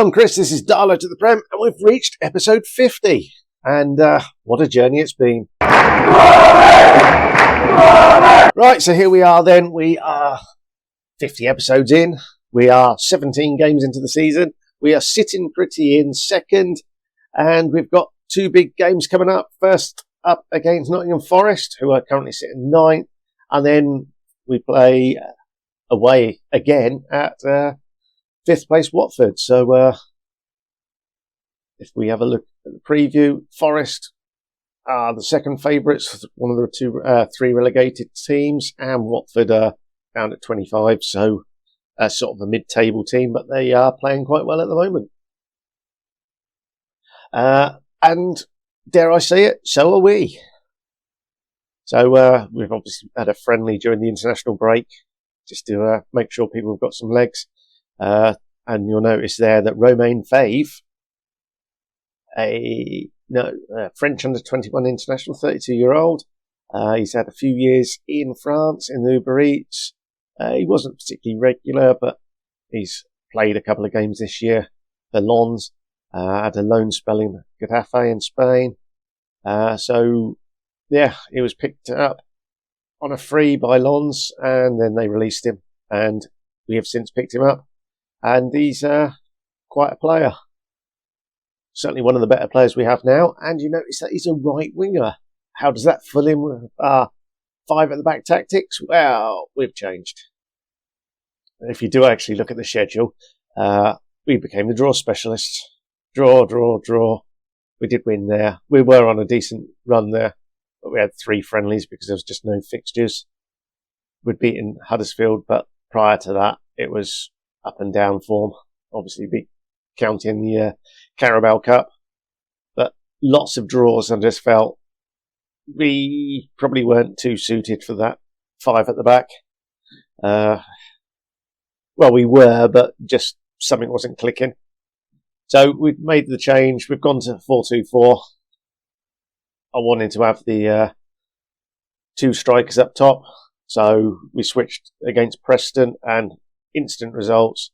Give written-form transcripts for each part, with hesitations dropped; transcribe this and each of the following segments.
I'm Chris, this is Darlo to the Prem, and we've reached episode 50. And what a journey it's been. Right, so here we are then. We are 50 episodes in. We are 17 games into the season. We are sitting pretty in second. And we've got two big games coming up. First up against Nottingham Forest, who are currently sitting ninth. And then we play away again at fifth place Watford. So if we have a look at the preview, Forest are the second favourites, one of the three relegated teams, and Watford are down at 25, so sort of a mid-table team, but they are playing quite well at the moment. And dare I say it, so are we. So we've obviously had a friendly during the international break, just to make sure people have got some legs. And you'll notice there that Romain Fave, a French under-21 international, 32-year-old. He's had a few years in France in the Uber Eats. He wasn't particularly regular, but he's played a couple of games this year for Lens. Had a loan spell in Getafe in Spain. So, yeah, he was picked up on a free by Lens, and then they released him. And we have since picked him up. And he's quite a player. Certainly one of the better players we have now. And you notice that he's a right winger. How does that fill in with five at the back tactics? Well, we've changed. If you do actually look at the schedule, we became the draw specialists. Draw. We did win there. We were on a decent run there, but we had 3 friendlies because there was just no fixtures. We'd beaten Huddersfield, but prior to that, it was up and down form. Obviously, counting the Carabao Cup, but lots of draws. I just felt we probably weren't too suited for that 5 at the back. Well, we were, but just something wasn't clicking. So we've made the change. We've gone to 4-2-4. I wanted to have the 2 strikers up top, so we switched against Preston and instant results.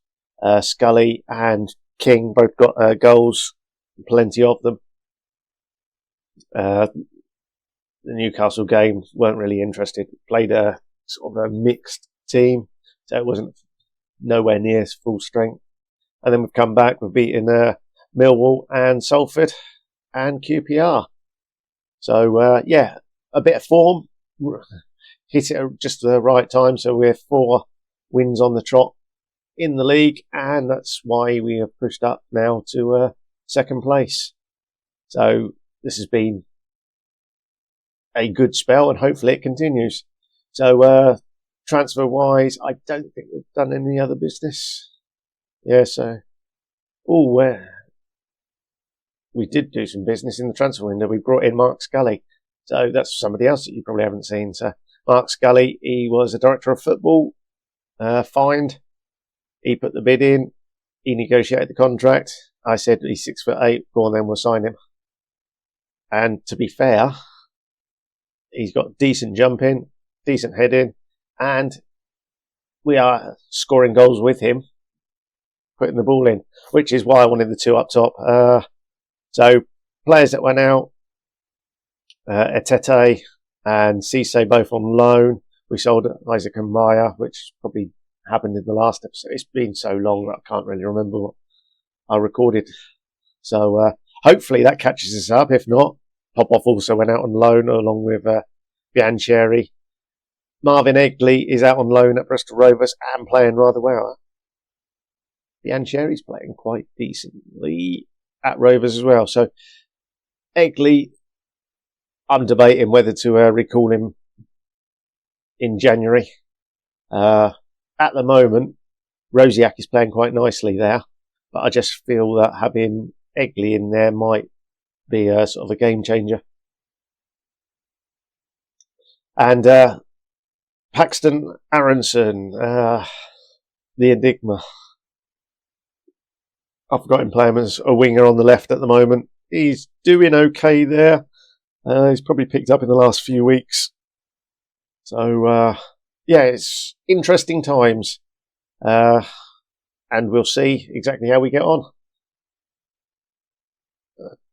Scully and King both got goals, plenty of them. The Newcastle game weren't really interested. Played a sort of a mixed team, so it wasn't nowhere near full strength. And then we've come back, we've beaten Millwall and Salford and QPR. So, yeah, a bit of form. Hit it at just the right time, so we're 4 wins on the trot in the league, and that's why we have pushed up now to second place. So this has been a good spell, and hopefully it continues. So transfer-wise, I don't think we've done any other business. Yeah, so we did do some business in the transfer window. We brought in Mark Scully. So that's somebody else that you probably haven't seen. So Mark Scully, he was a director of football, fined. He put the bid in. He negotiated the contract. I said he's 6'8". Go on, then we'll sign him. And to be fair, he's got decent jumping, decent heading, and we are scoring goals with him, putting the ball in, which is why I wanted the 2 up top. So players that went out, Etete and Cisse both on loan. We sold Isaac and Maya, which probably happened in the last episode. It's been so long that I can't really remember what I recorded. So hopefully that catches us up. If not, Popov also went out on loan along with Biancheri. Marvin Egley is out on loan at Bristol Rovers and playing rather well. Biancheri's playing quite decently at Rovers as well. So Egley, I'm debating whether to recall him in January. At the moment, Rosiak is playing quite nicely there, but I just feel that having Egley in there might be a sort of a game changer. And Paxton Aronson, the Enigma. I've got him playing as a winger on the left at the moment. He's doing okay there. He's probably picked up in the last few weeks. So, yeah, it's interesting times. And we'll see exactly how we get on.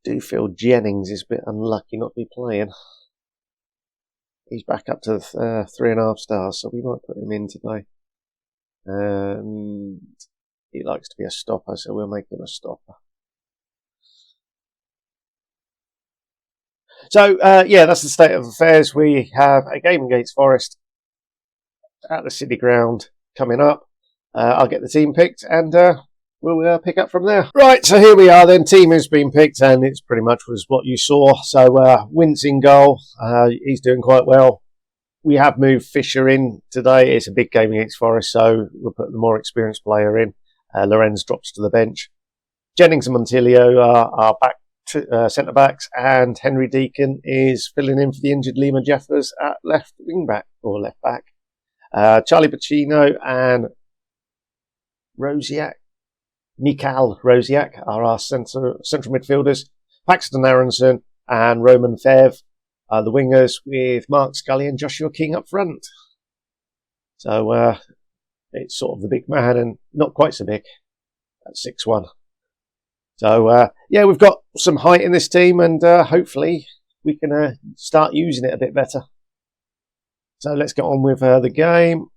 do feel Jennings is a bit unlucky not to be playing. He's back up to 3.5 stars, so we might put him in today. He likes to be a stopper, so we'll make him a stopper. So, yeah, that's the state of affairs. We have a game against Forest at the City Ground coming up. I'll get the team picked and we'll pick up from there. Right, so here we are then. Team has been picked and it's pretty much was what you saw. So, Wince in goal. He's doing quite well. We have moved Fisher in today. It's a big game against Forest, so we'll put the more experienced player in. Lorenz drops to the bench. Jennings and Montilio are back centre-backs, and Henry Deacon is filling in for the injured Lima Jeffers at left wing-back, or left-back. Charlie Pacino and Mikal Rosiak are our central midfielders. Paxton Aronson and Roman Fev are the wingers, with Mark Scully and Joshua King up front. So it's sort of the big man and not quite so big at 6'1". So, yeah, we've got some height in this team and hopefully we can start using it a bit better. So let's get on with the game.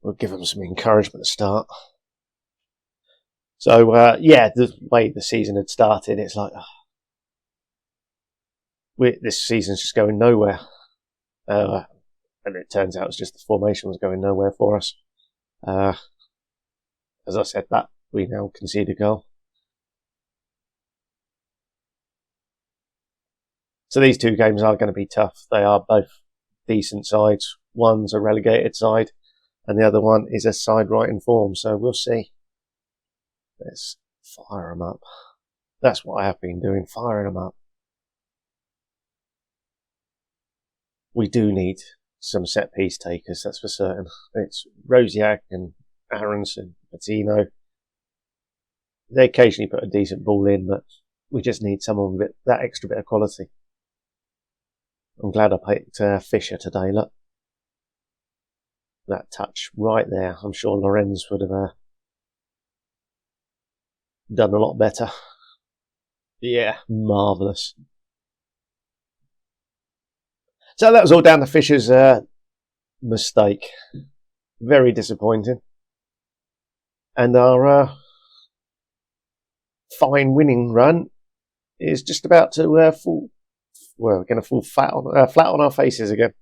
We'll give them some encouragement to start. So, yeah, the way the season had started, it's like, this season's just going nowhere. And it turns out it's just the formation was going nowhere for us. As I said that, we now concede a goal. So these two games are going to be tough. They are both decent sides. One's a relegated side, and the other one is a side right in form. So we'll see. Let's fire them up. That's what I have been doing, firing them up. We do need some set piece takers, that's for certain. It's Rosiak and Aronson, Patino. They occasionally put a decent ball in, but we just need someone with that extra bit of quality. I'm glad I picked Fisher today. Look, that touch right there. I'm sure Lorenz would have done a lot better. Yeah, marvellous. So that was all down to Fisher's mistake. Very disappointing. And our fine winning run is just about to fall. Well, we're going to fall flat on our faces again.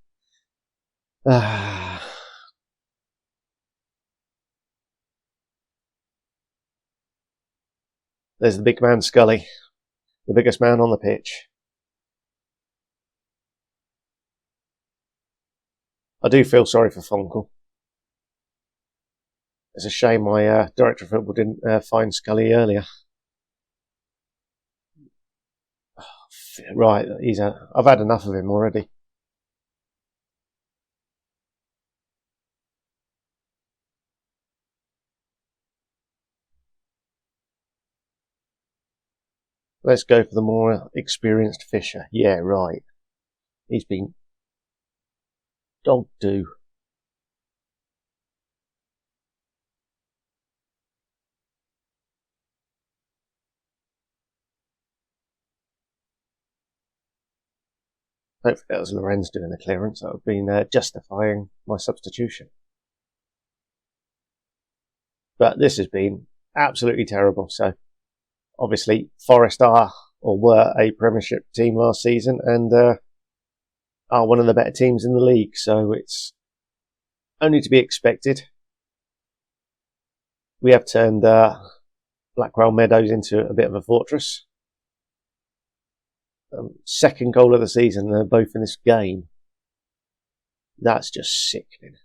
There's the big man Scully, the biggest man on the pitch. I do feel sorry for Fonkel. It's a shame my director of football didn't find Scully earlier. Right, I've had enough of him already. Let's go for the more experienced Fisher. Yeah, right. He's been dog do. Hopefully that was Lorenz doing the clearance. That would have been justifying my substitution. But this has been absolutely terrible. So obviously Forest were a Premiership team last season and are one of the better teams in the league. So it's only to be expected. We have turned Blackwell Meadows into a bit of a fortress. Second goal of the season, they're both in this game. That's just sickening.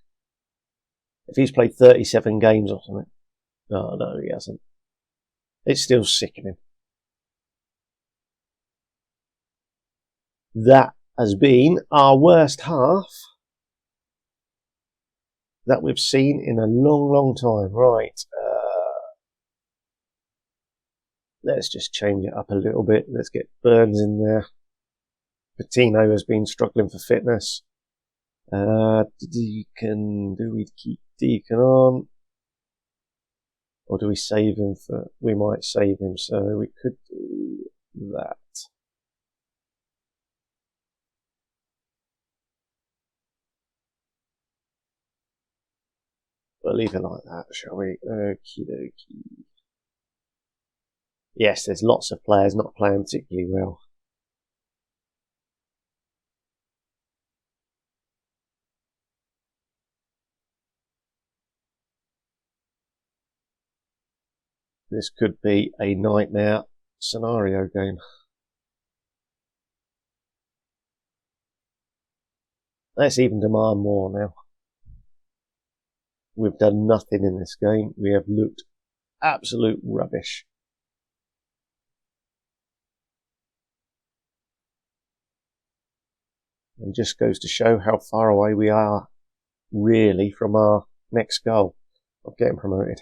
If he's played 37 games or something. Oh, no, he hasn't. It's still sickening. That has been our worst half that we've seen in a long, long time. Right. Let's just change it up a little bit. Let's get Burns in there. Patino has been struggling for fitness. Do we keep Deacon on? Or do we save him for... We might save him, so we could do that. We'll leave it like that, shall we? Okie dokie. Yes, there's lots of players not playing particularly well. This could be a nightmare scenario game. Let's even demand more now. We've done nothing in this game. We have looked absolute rubbish. And just goes to show how far away we are, really, from our next goal of getting promoted.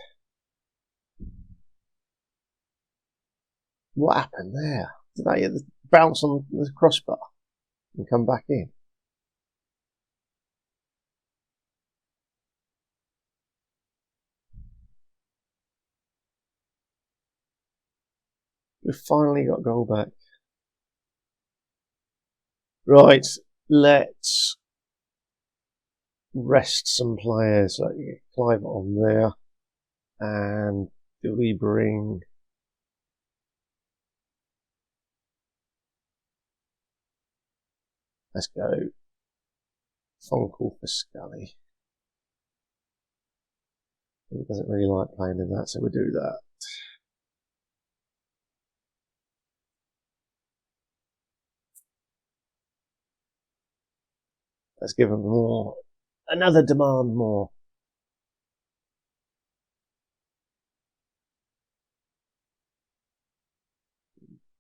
What happened there? Did they bounce on the crossbar and come back in? We've finally got goal back. Right, let's rest some players. Like Clive on there. And do we bring... Let's go Funkle for Scully. He doesn't really like playing in that, so we'll do that. Let's give him more. Another demand more.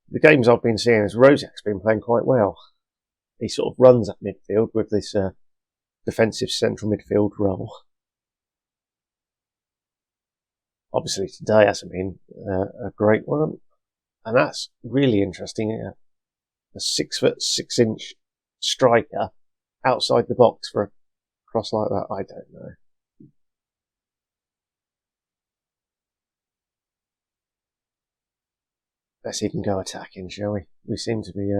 The games I've been seeing is Rozak's been playing quite well. He sort of runs at midfield with this defensive central midfield role. Obviously today hasn't been a great one. And that's really interesting. A 6'6" striker outside the box for a cross like that, I don't know. Let's even go attacking, shall we? We seem to be...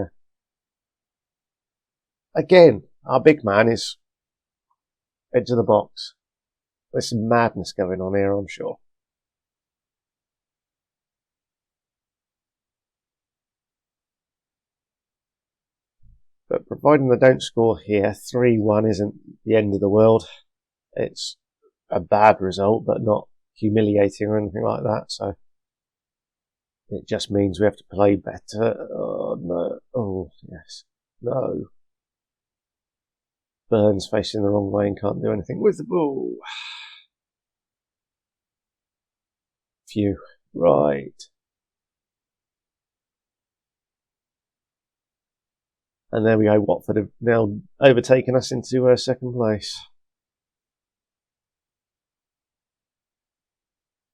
Again, our big man is edge of the box. There's some madness going on here, I'm sure. But providing they don't score here, 3-1 isn't the end of the world. It's a bad result, but not humiliating or anything like that. So it just means we have to play better. Oh, no. Oh, yes. No. Burns facing the wrong way and can't do anything with the ball. Phew. Right. And there we go. Watford have now overtaken us into second place.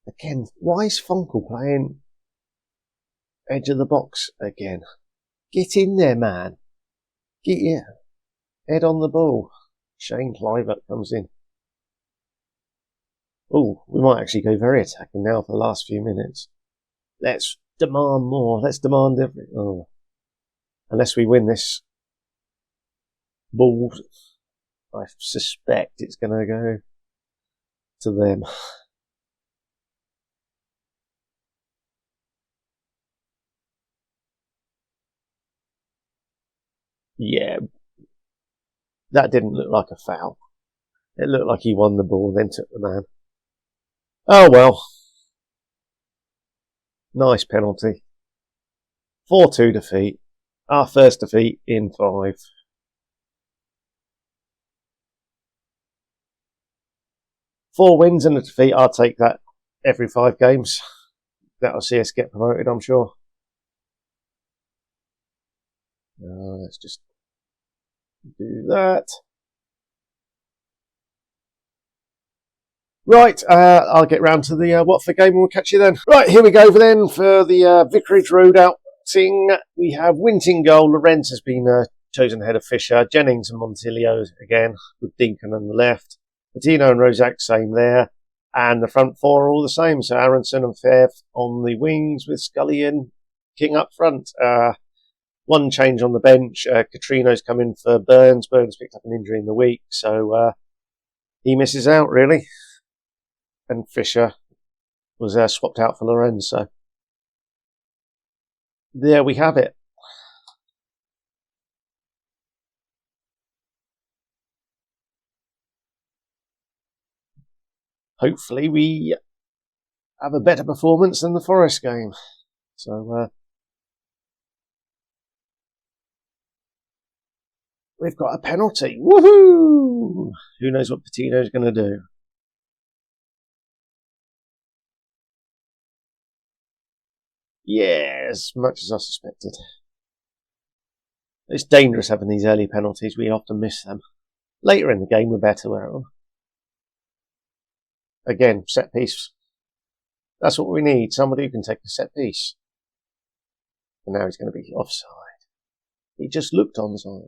Again, why is Funkle playing edge of the box again? Get in there, man. Get your head on the ball. Shane Clivert comes in. Oh, we might actually go very attacking now for the last few minutes. Let's demand more. Let's demand everything. Oh. Unless we win this ball, I suspect it's going to go to them. Yeah, that didn't look like a foul. It looked like he won the ball, then took the man. Oh well. Nice penalty. 4-2 defeat. Our first defeat in 5. Four wins and a defeat. I'll take that every 5 games. That'll see us get promoted, I'm sure. Let's just do that. Right, I'll get round to the Watford game and we'll catch you then. Right, here we go then for the Vicarage Road outing. We have Winting goal. Lorenz has been chosen ahead of Fisher. Jennings and Montilio again with Deacon on the left. Patino and Rozak same there. And the front four are all the same. So Aronson and Fair on the wings with Scully and King up front. One change on the bench. Catrino's come in for Burns. Burns picked up an injury in the week, so he misses out, really. And Fisher was swapped out for Lorenz. So there we have it. Hopefully we have a better performance than the Forest game. So we've got a penalty. Woohoo! Who knows what Patino's going to do? Yeah, as much as I suspected. It's dangerous having these early penalties. We often miss them. Later in the game, we're better. Again, set piece. That's what we need. Somebody who can take a set piece. And now he's going to be offside. He just looked onside.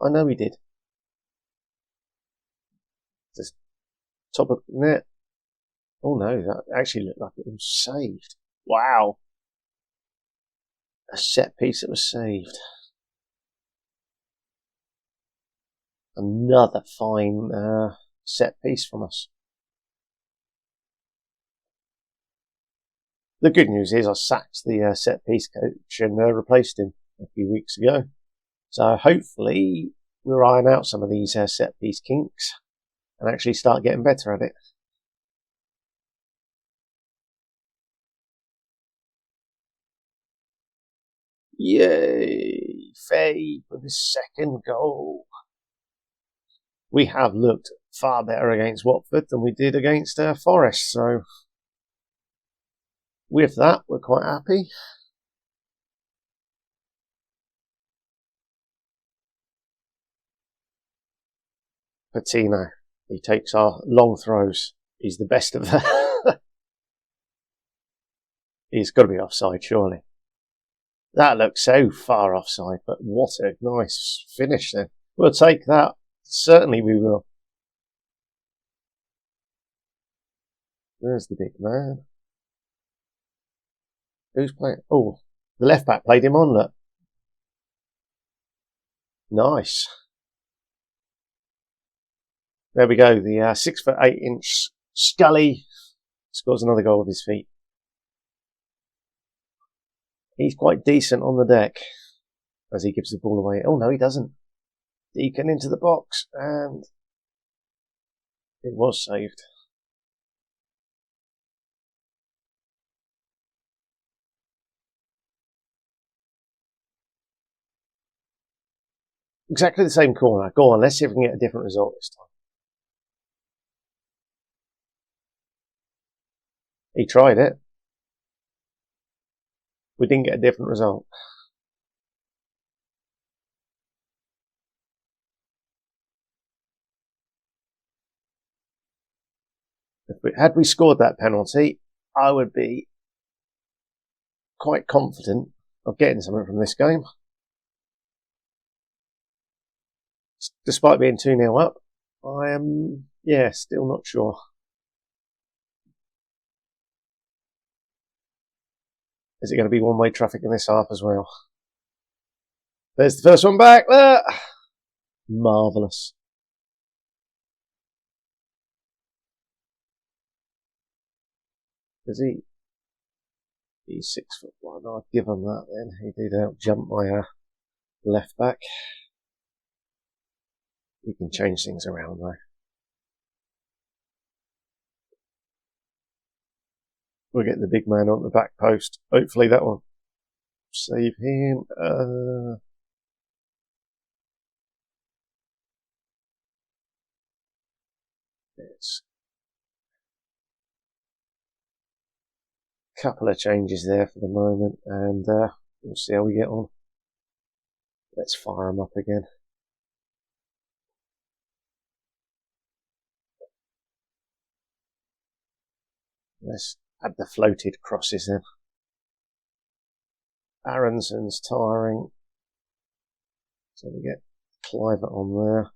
I know he did. Just top of the net. Oh no, that actually looked like it was saved. Wow. A set piece that was saved. Another fine set piece from us. The good news is I sacked the set piece coach and replaced him a few weeks ago. So hopefully we'll iron out some of these set piece kinks and actually start getting better at it. Yay! Faye with his second goal. We have looked far better against Watford than we did against Forest, so with that, we're quite happy. Patino, he takes our long throws. He's the best of them. He's got to be offside, surely. That looks so far offside, but what a nice finish then. We'll take that. Certainly we will. There's the big man. Who's playing? Oh, the left back played him on, look. Nice. There we go. The 6'8" Scully scores another goal with his feet. He's quite decent on the deck as he gives the ball away. Oh no, he doesn't. Deacon into the box, and it was saved. Exactly the same corner. Go on, let's see if we can get a different result this time. He tried it. We didn't get a different result. Had we scored that penalty, I would be quite confident of getting something from this game. Despite being 2-0 up, I am, still not sure. Is it going to be one-way traffic in this half as well? There's the first one back there. Marvellous. Is he? He's 6'1". I'll give him that then. He did out-jump my left back. We can change things around though. We'll get the big man on the back post. Hopefully that will save him. It's a couple of changes there for the moment, and we'll see how we get on. Let's fire him up again. Let's add the floated crosses then. Aronson's tiring, so we get Clivert on there.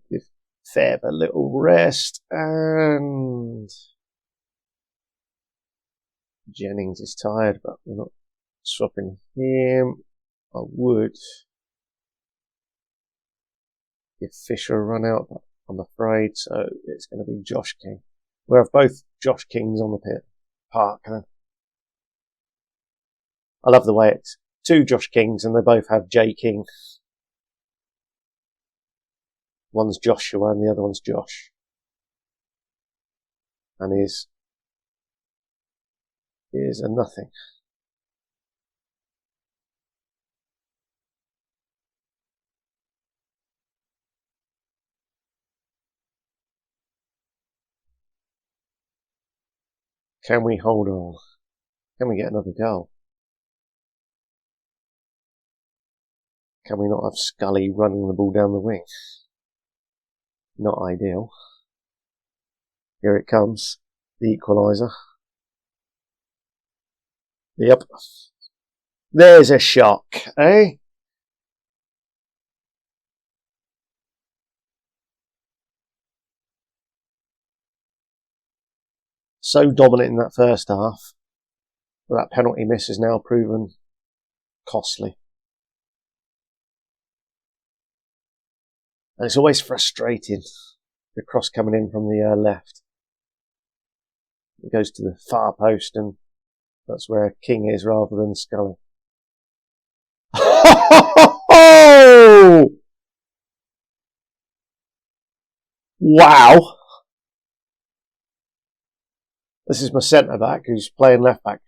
Give fair but little rest, and Jennings is tired, but we're not swapping him. I would give Fisher a run out, but I'm afraid so. It's going to be Josh King. We have both Josh Kings on the pit park. I love the way it's 2 Josh Kings and they both have J King. One's Joshua and the other one's Josh. And here's a nothing. Can we hold on? Can we get another goal? Can we not have Scully running the ball down the wing? Not ideal. Here it comes. The equaliser. Yep. There's a shock, eh? So dominant in that first half. But that penalty miss has now proven costly. And it's always frustrating, the cross coming in from the left. It goes to the far post and that's where King is rather than Scully. Oh! Wow! This is my centre back who's playing left back.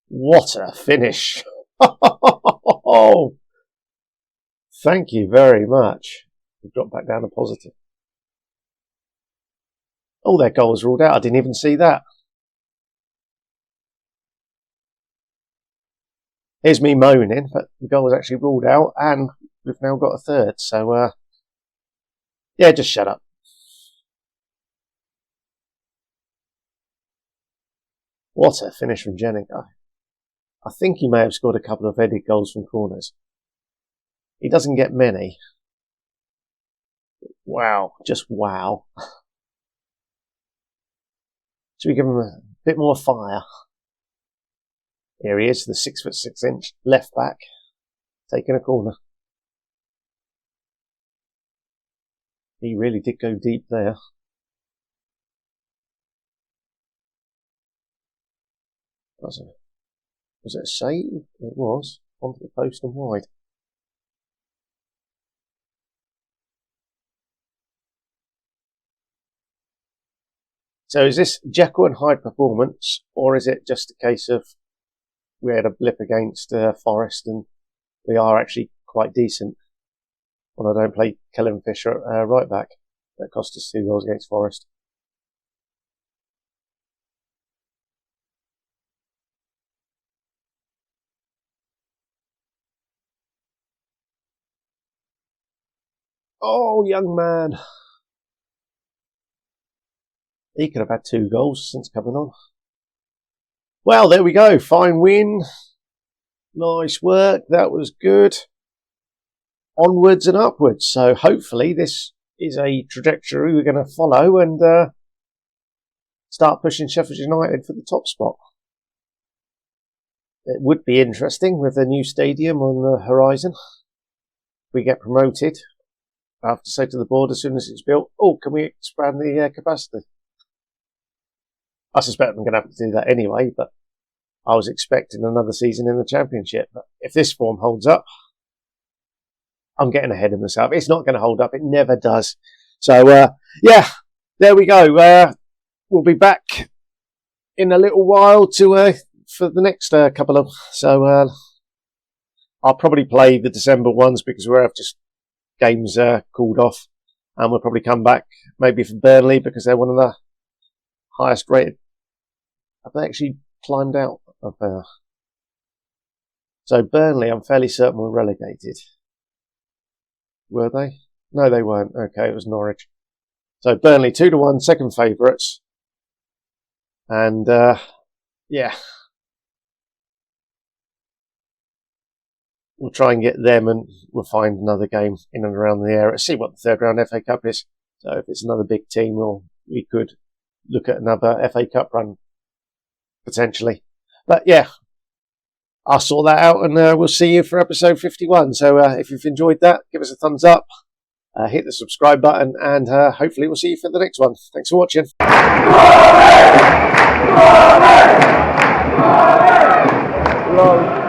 What a finish! Oh, thank you very much. We've dropped back down to positive. Oh, their goal was ruled out. I didn't even see that. Here's me moaning, but the goal was actually ruled out, and we've now got a third. So, yeah, just shut up. What a finish from Jennings. I think he may have scored a couple of headed goals from corners. He doesn't get many. Wow, just wow. Should we give him a bit more fire? Here he is, the 6'6" left back, taking a corner. He really did go deep there. Was it a save? It was. Onto the post and wide. So is this Jekyll and Hyde performance, or is it just a case of we had a blip against Forest and we are actually quite decent? Well, I don't play Kellen Fisher at right back. That cost us 2 goals against Forest. Oh, young man. He could have had 2 goals since coming on. Well, there we go. Fine win. Nice work. That was good. Onwards and upwards. So hopefully this is a trajectory we're going to follow and start pushing Sheffield United for the top spot. It would be interesting with the new stadium on the horizon. If we get promoted, I have to say to the board as soon as it's built, oh, can we expand the capacity? I suspect I'm going to have to do that anyway, but I was expecting another season in the Championship. But if this form holds up, I'm getting ahead of myself. It's not going to hold up. It never does. So, yeah, there we go. We'll be back in a little while to for the next couple of. So, I'll probably play the December ones because we have just games called off. And we'll probably come back maybe for Burnley because they're one of the highest rated. Have they actually climbed out of there? So Burnley, I'm fairly certain were relegated. Were they? No, they weren't. Okay, it was Norwich. So Burnley 2-1, second favourites. And yeah. we'll try and get them, and we'll find another game in and around the area. See what the third round FA Cup is. So if it's another big team, we could look at another FA Cup run potentially. But yeah, I'll sort that out, and we'll see you for episode 51. So if you've enjoyed that, give us a thumbs up, hit the subscribe button, and hopefully we'll see you for the next one. Thanks for watching. Glory! Glory! Glory!